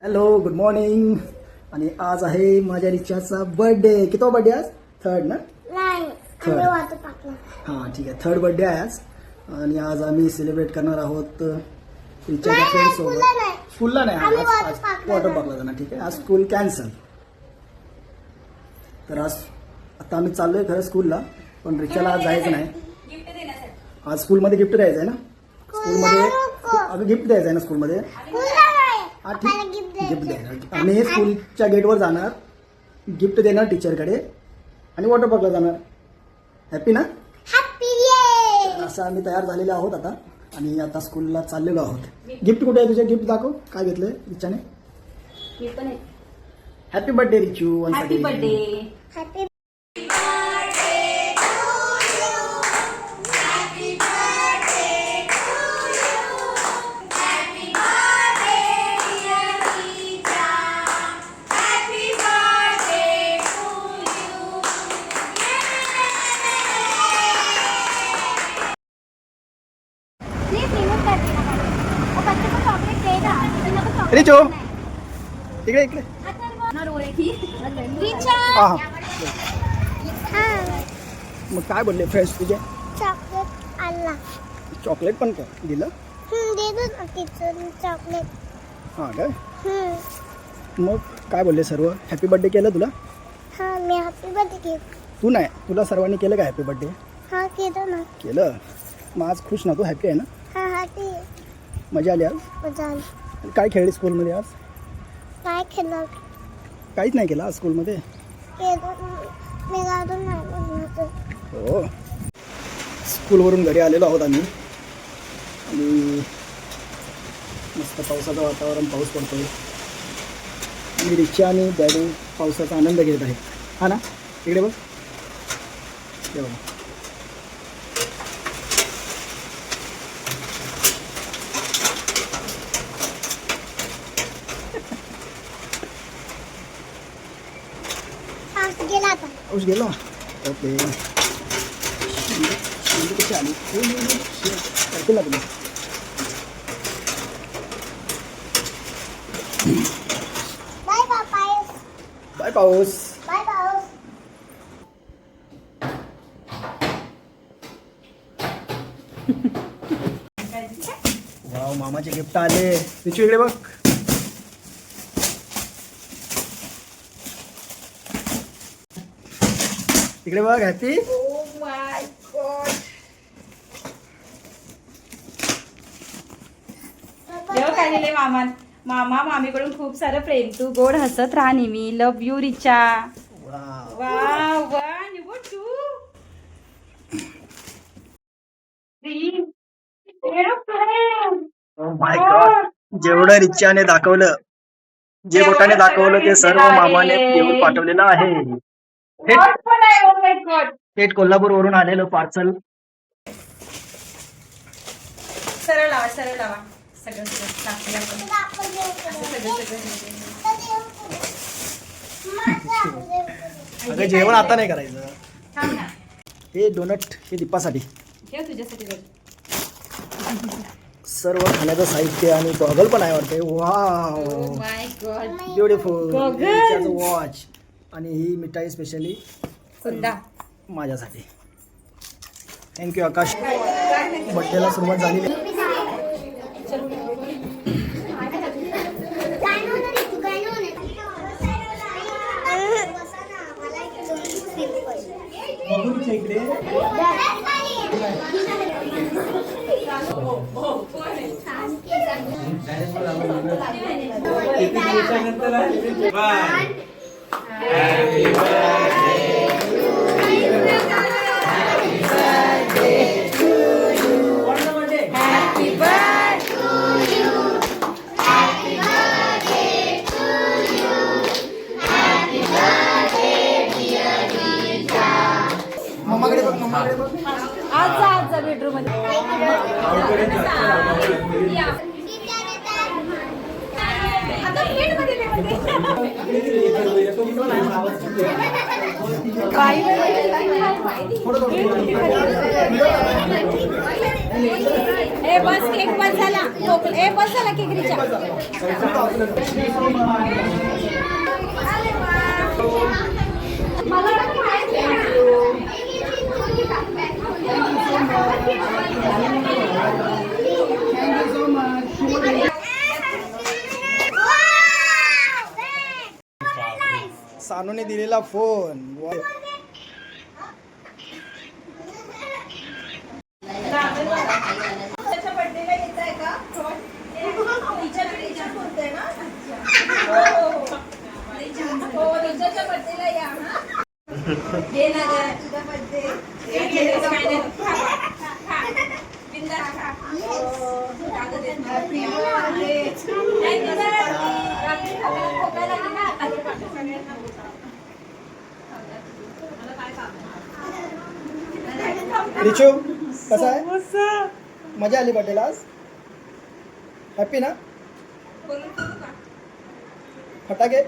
Hello good morning. आणि आज आहे माझ्या रिचाचा बर्थडे. किती बर्थडे आज? थर्ड ना? थर्ड. हां ठीक आहे, थर्ड बर्थडे आहे आज. आणि आज आम्ही सेलिब्रेट करणार आहोत रिचाच्या फ्रेंड सोबत. स्कूलला नाही, आज वॉटर पार्कला जाणार. ठीक आहे, आज स्कूल कॅन्सल. तर आज आता आम्ही चाललोय खरं स्कूलला, पण रिचाला आज जायचं नाही. आज स्कूलमध्ये गिफ्ट द्यायचं आहे ना? स्कूलमध्ये आम्ही गिफ्ट द्यायचं आहे ना स्कूलमध्ये. हा ठीक, गिफ्ट देणार. आम्ही स्कूलच्या गेटवर जाणार, गिफ्ट देणार टीचरकडे आणि वॉटर पार्कला जाणार. हॅपी ना? असं आम्ही तयार झालेले आहोत आता. आणि आता स्कूलला चाललेलो आहोत. गिफ्ट कुठे आहे तुझे? गिफ्ट दाखव, काय घेतलंय रिचाने? Happy birthday Richu. Happy birthday. Richu इकडे इकडे. मग काय बोलले फ्रेंड्स तुझे? चॉकलेट आला. चॉकलेट पण काय दिलं? देतो ना टीचर चॉकलेट. हां काय? मग काय बोलले सर्व? हॅपी बर्थडे केलं तुला? हा मी हॅपी बर्थडे केलं. तू नाही, तुला सर्वांनी केलं का हॅपी बर्थडे? हा केलं ना. केलं. मग आज खुश ना तू? हॅपी आहे ना? हा हॅपी. मजा आली आज? मजा आली. काय खेळली स्कूलमध्ये आज? काय केलं? काहीच नाही केलं आज स्कूलमध्ये? मी गाडून नाही बनवतो. हो. स्कूलवरून घरी आलेलो आहोत आम्ही. आणि मस्त पावसाचं वातावरण, पाऊस पडतोय. आणि रिक्षा आणि डॅडी पावसाचा आनंद घेत आहे. हा ना? इकडे बघ. हे बघ. पाऊस गेला आता. पाऊस गेला. ओके. कशी आली? ऐकलं ना तुम्ही? बाय पाऊस. बाय पाऊस. बाय पाऊस. वाव, मामाचे गिफ्ट आले. रिचू इकडे बघ. इकडे बघ. हॅपी. काय दिले मामा मामीकडून खूप सारं प्रेम. तू गोड हसत राहा नेहमी. लव यू रिचा. वाव. वा वा निवड तू. माय गॉड, जेवढं रिचाने दाखवलं, जे बोटाने दाखवलं ते सर्व मामाने घेऊन पाठवलेलं आहे. थेट कोल्हापूर वरून आलेलं पार्सल. सरळ लावा, सरळ लावा. सगळं टाकूया आपण. अगं जेवण आता नाही करायचं. थांब ना. हे डोनट हे दीपासाठी. ठेव तुझ्यासाठी बघ. सर्व खाण्याचं साहित्य आणि गॉगल पण आहे वाटते. Wow, Oh my God. Beautiful. Goggle. Watch. आणि ही मिठाई स्पेशली सुंदर. माझ्यासाठी. थँक्यू आकाश. बड्डेला सुरुवात झालेली आहे. इकडे मम्माकडे बघ. मम्माकडे बघ. आज जा बेडरूम मध्ये. थोडं ए बस केक बस झाला ए बस झाला केक रिचा सानूने दिलेला फोन रिचू कसा आहे मजा आली बर्थडेला आज हॅपी ना फटाके